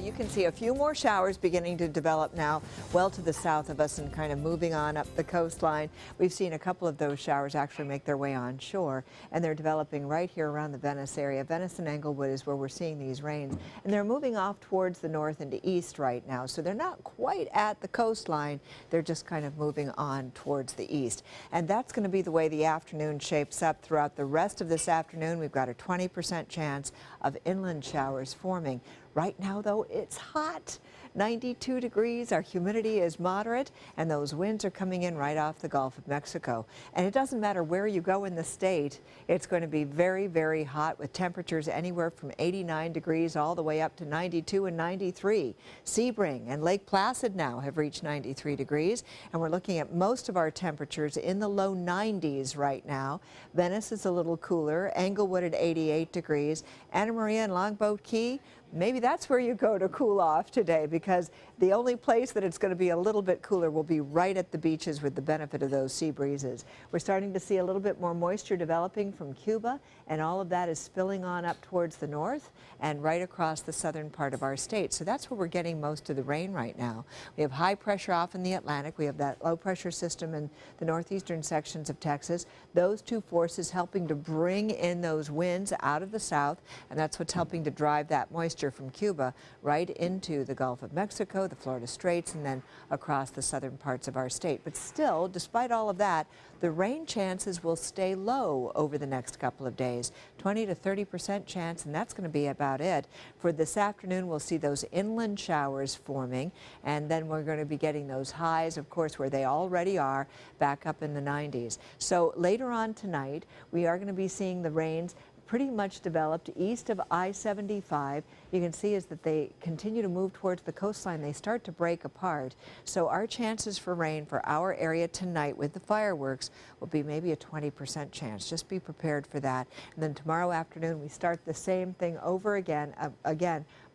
S16: You can see a few more showers beginning to develop now well to the south of us and kind of moving on up the coastline. We've seen a couple of those showers actually make their way on shore, and they're developing right here around the Venice area. Venice and Englewood is where we're seeing these rains, and they're moving off towards the north and the east right now, so they're not quite at the coastline. They're just kind of moving on towards the east, and that's going to be the way the afternoon shapes up. Throughout the rest of this afternoon, we've got a 20% chance of inland showers forming. Right now, though, it's hot. 92 degrees, our humidity is moderate, and those winds are coming in right off the Gulf of Mexico. And it doesn't matter where you go in the state, it's going to be very, very hot with temperatures anywhere from 89 degrees all the way up to 92 and 93. Sebring and Lake Placid now have reached 93 degrees, and we're looking at most of our temperatures in the low 90s right now. Venice is a little cooler, Englewood at 88 degrees, Anna Maria and Longboat Key, maybe that's where you go to cool off today, because the only place that it's going to be a little bit cooler will be right at the beaches with the benefit of those sea breezes. We're starting to see a little bit more moisture developing from Cuba, and all of that is spilling on up towards the north and right across the southern part of our state. So that's where we're getting most of the rain right now. We have high pressure off in the Atlantic. We have that low pressure system in the northeastern sections of Texas. Those two forces helping to bring in those winds out of the south, and that's what's helping to drive that moisture from Cuba right into the Gulf of Mexico, the Florida Straits, and then across the southern parts of our state. But still, despite all of that, the rain chances will stay low over the next couple of days. 20 to 30% chance, and that's going to be about it. For this afternoon, we'll see those inland showers forming, and then we're going to be getting those highs, of course, where they already are, back up in the 90s. So later on tonight, we are going to be seeing the rains pretty much developed east of I-75. You can see as that they continue to move towards the coastline, they start to break apart. So our chances for rain for our area tonight with the fireworks will be maybe a 20% chance. Just be prepared for that. And then tomorrow afternoon, we start the same thing over again.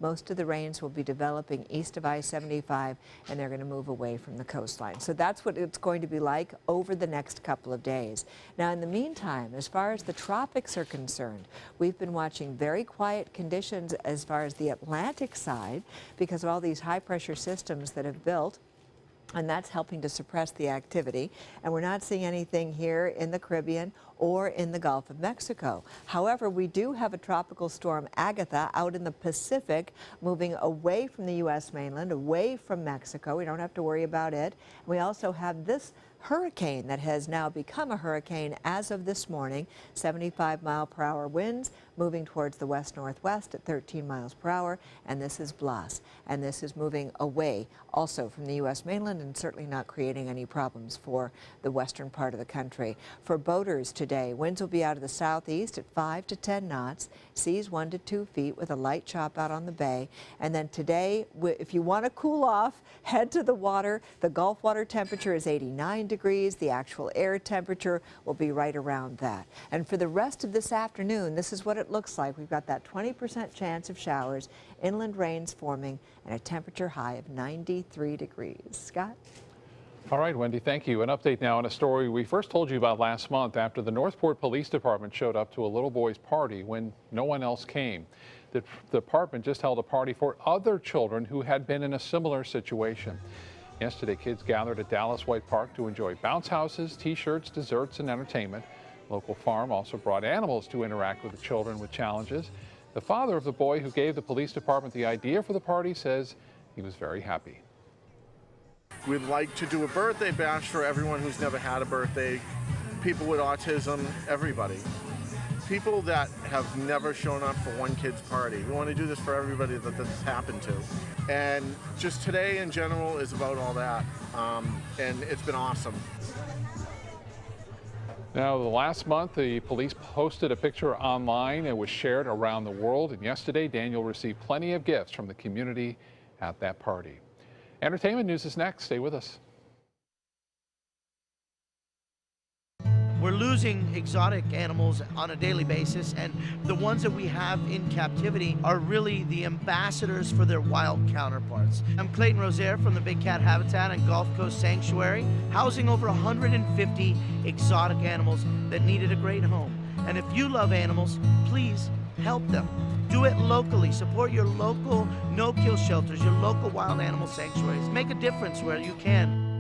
S16: Most of the rains will be developing east of I-75, and they're going to move away from the coastline. So that's what it's going to be like over the next couple of days. Now, in the meantime, as far as the tropics are concerned, we've been watching very quiet conditions as far as the Atlantic side because of all these high-pressure systems that have built, and that's helping to suppress the activity. And we're not seeing anything here in the Caribbean or in the Gulf of Mexico. However, we do have a tropical storm, Agatha, out in the Pacific, moving away from the U.S. mainland, away from Mexico. We don't have to worry about it. We also have this hurricane that has now become a hurricane as of this morning, 75-mile-per-hour winds, moving towards the west-northwest at 13 miles per hour, and this is Blas. And this is moving away also from the U.S. mainland and certainly not creating any problems for the western part of the country. For boaters today, winds will be out of the southeast at 5 to 10 knots, seas 1 to 2 feet with a light chop out on the bay. And then today, if you want to cool off, head to the water. The Gulf water temperature is 89 degrees. The actual air temperature will be right around that. And for the rest of this afternoon, this is what it looks like. We've got that 20% chance of showers, inland rains forming, and a temperature high of 93 degrees. Scott?
S2: All right, Wendy, thank you. An update now on a story we first told you about last month after the Northport Police Department showed up to a little boy's party when no one else came. The department just held a party for other children who had been in a similar situation. Yesterday, kids gathered at Dallas White Park to enjoy bounce houses, T-shirts, desserts, and entertainment. Local farm also brought animals to interact with the children with challenges. The father of the boy who gave the police department the idea for the party says he was very happy.
S4: We'd like to do a birthday bash for everyone who's never had a birthday, people with autism, everybody. People that have never shown up for one kid's party. We want to do this for everybody that this has happened to. And just today in general is about all that, and it's been awesome.
S2: Now, last month, the police posted a picture online. It was shared around the world, and yesterday, Daniel received plenty of gifts from the community at that party. Entertainment news is next. Stay with us.
S5: We're losing exotic animals on a daily basis, and the ones that we have in captivity are really the ambassadors for their wild counterparts. I'm Clayton Rozier from the Big Cat Habitat and Gulf Coast Sanctuary, housing over 150 exotic animals that needed a great home. And if you love animals, please help them. Do it locally. Support your local no-kill shelters, your local wild animal sanctuaries. Make a difference where you can.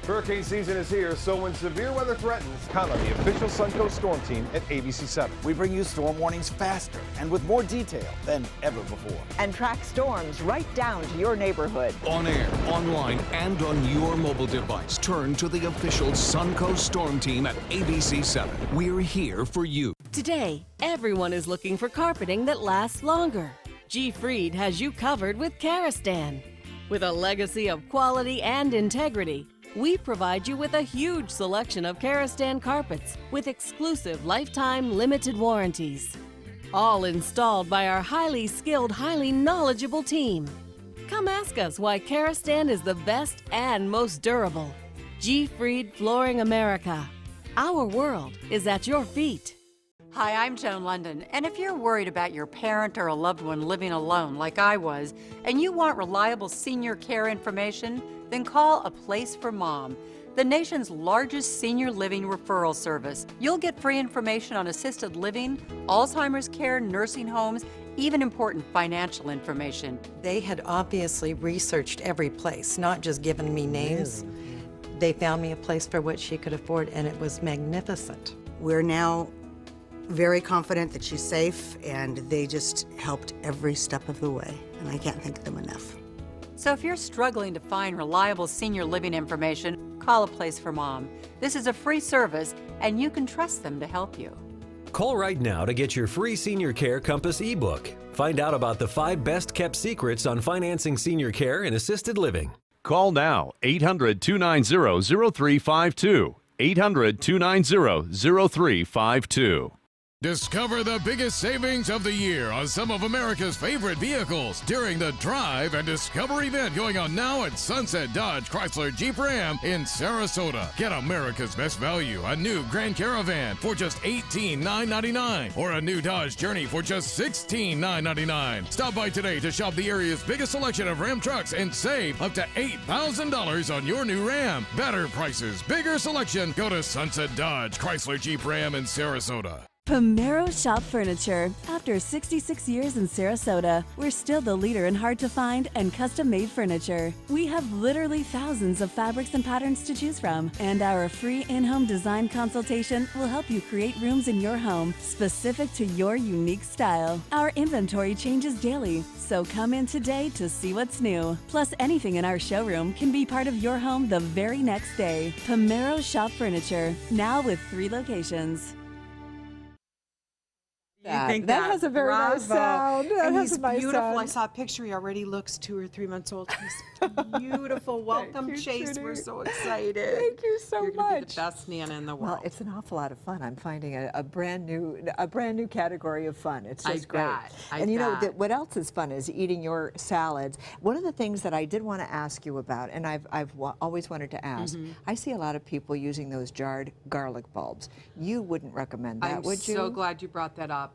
S6: Hurricane season is here, so when severe weather threatens, count on the official SUNCOAST storm team at ABC7.
S7: We bring you storm warnings faster and with more detail than ever before.
S9: And track storms right down to your neighborhood.
S1: On air, online, and on your mobile device, turn to the official SUNCOAST storm team at ABC7. We're here for you.
S10: Today, everyone is looking for carpeting that lasts longer. G. Fried has you covered with Karastan. With a legacy of quality and integrity, we provide you with a huge selection of Karastan carpets with exclusive lifetime limited warranties. All installed by our highly skilled, highly knowledgeable team. Come ask us why Karastan is the best and most durable. G. Fried Flooring America. Our world is at your feet.
S11: Hi, I'm Joan London, and if you're worried about your parent or a loved one living alone like I was, and you want reliable senior care information, then call A Place for Mom, the nation's largest senior living referral service. You'll get free information on assisted living, Alzheimer's care, nursing homes, even important financial information.
S13: They had obviously researched every place, not just given me names. They found me a place for what she could afford, and it was magnificent.
S28: We're now very confident that she's safe, and they just helped every step of the way, and I can't thank them enough.
S11: So if you're struggling to find reliable senior living information, call A Place for Mom. This is a free service, and you can trust them to help you.
S29: Call right now to get your free Senior Care Compass ebook. Find out about the 5 best-kept secrets on financing senior care and assisted living.
S30: Call now, 800-290-0352. 800-290-0352.
S31: Discover the biggest savings of the year on some of America's favorite vehicles during the Drive and Discover event going on now at Sunset Dodge Chrysler Jeep Ram in Sarasota. Get America's best value, a new Grand Caravan for just $18,999 or a new Dodge Journey for just $16,999. Stop by today to shop the area's biggest selection of Ram trucks and save up to $8,000 on your new Ram. Better prices, bigger selection. Go to Sunset Dodge Chrysler Jeep Ram in Sarasota.
S10: Pomero Shop Furniture. After 66 years in Sarasota, we're still the leader in hard-to-find and custom-made furniture. We have literally thousands of fabrics and patterns to choose from, and our free in-home design consultation will help you create rooms in your home specific to your unique style. Our inventory changes daily, so come in today to see what's new. Plus, anything in our showroom can be part of your home the very next day. Pomero Shop Furniture, now with 3 locations.
S3: That
S16: has a very nice sound. That
S3: And
S16: has
S3: he's
S16: a nice
S3: beautiful.
S16: sound.
S3: I saw a picture. He already looks 2 or 3 months old. He's beautiful. Welcome,
S16: you,
S3: Chase.
S16: Judy.
S3: We're so excited.
S16: Thank you so
S3: You're gonna
S16: much.
S3: be the best Nana in the world.
S16: Well, it's an awful lot of fun. I'm finding a brand new category of fun. It's just great. And you know what else is fun is eating your salads. One of the things that I did want to ask you about, and I've always wanted to ask, I see a lot of people using those jarred garlic bulbs. You wouldn't recommend that, would you?
S3: I'm so glad you brought that up.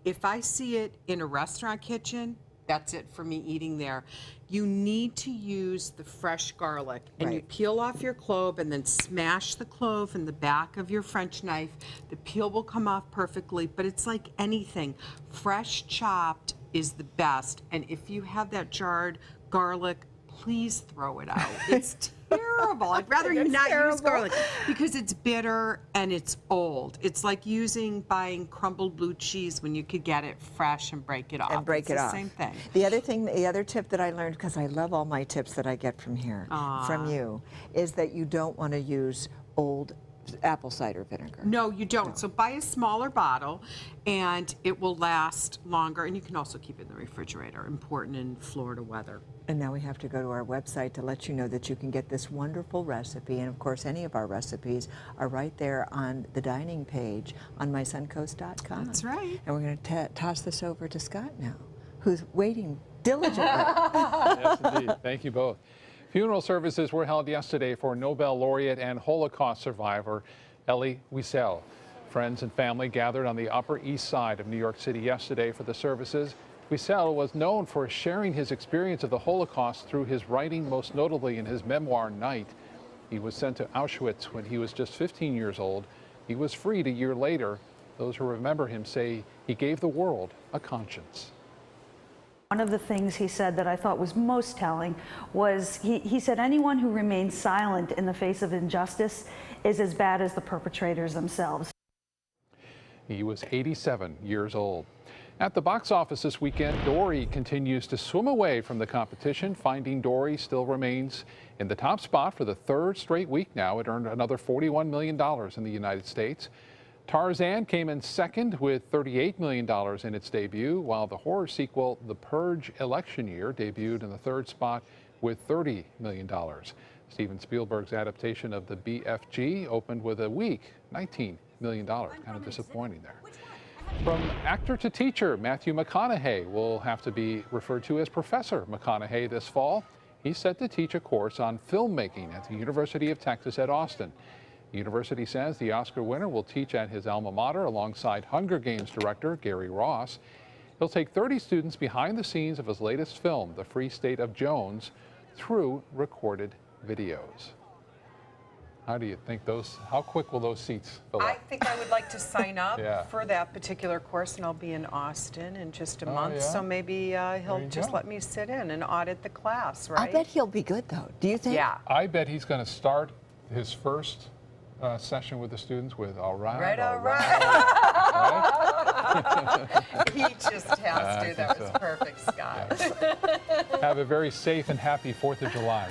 S3: If I see it in a restaurant kitchen, that's it for me eating there. You need to use the fresh garlic, and you peel off your clove and then smash the clove in the back of your French knife. The peel will come off perfectly, but it's like anything. Fresh chopped is the best, and if you have that jarred garlic, please throw it out. It's terrible. I'd rather you not use garlic because it's bitter and it's old. It's like buying crumbled blue cheese when you could get it fresh and break it off. It's the same thing.
S16: The other tip that I learned, because I love all my tips that I get from here, from you, is that you don't want to use old apple cider vinegar.
S3: No, you don't. So buy a smaller bottle and it will last longer, and you can also keep it in the refrigerator. Important in Florida weather.
S16: And now we have to go to our website to let you know that you can get this wonderful recipe. And of course, any of our recipes are right there on the dining page on mysuncoast.com.
S3: That's right.
S16: And we're going to toss this over to Scott now, who's waiting diligently.
S2: Yes, indeed. Thank you both. Funeral services were held yesterday for Nobel laureate and Holocaust survivor Elie Wiesel. Friends and family gathered on the Upper East Side of New York City yesterday for the services. Wiesel was known for sharing his experience of the Holocaust through his writing, most notably in his memoir, Night. He was sent to Auschwitz when he was just 15 years old. He was freed a year later. Those who remember him say he gave the world a conscience.
S8: One of the things he said that I thought was most telling was he said anyone who remains silent in the face of injustice is as bad as the perpetrators themselves.
S2: He was 87 years old. At the box office this weekend, Dory continues to swim away from the competition. Finding Dory still remains in the top spot for the third straight week now. It earned another $41 million in the United States. Tarzan came in second with $38 million in its debut, while the horror sequel, The Purge: Election Year, debuted in the third spot with $30 million. Steven Spielberg's adaptation of the BFG opened with a weak $19 million. Kind of disappointing there. From actor to teacher, Matthew McConaughey will have to be referred to as Professor McConaughey this fall. He's set to teach a course on filmmaking at the University of Texas at Austin. The university says the Oscar winner will teach at his alma mater alongside Hunger Games director Gary Ross. He'll take 30 students behind the scenes of his latest film, The Free State of Jones, through recorded videos. How do you think how quick will those seats fill up?
S3: I think I would like to sign up
S2: Yeah.
S3: for that particular course, and I'll be in Austin in just a month,
S2: yeah?
S3: so maybe he'll just let me sit in and audit the class, right?
S16: I bet he'll be good, though. Do you think?
S3: Yeah.
S2: I bet he's going to start his first session with the students with all right,
S3: all right. He just has to. That was perfect, Scott.
S2: Have a very safe and happy 4th of July.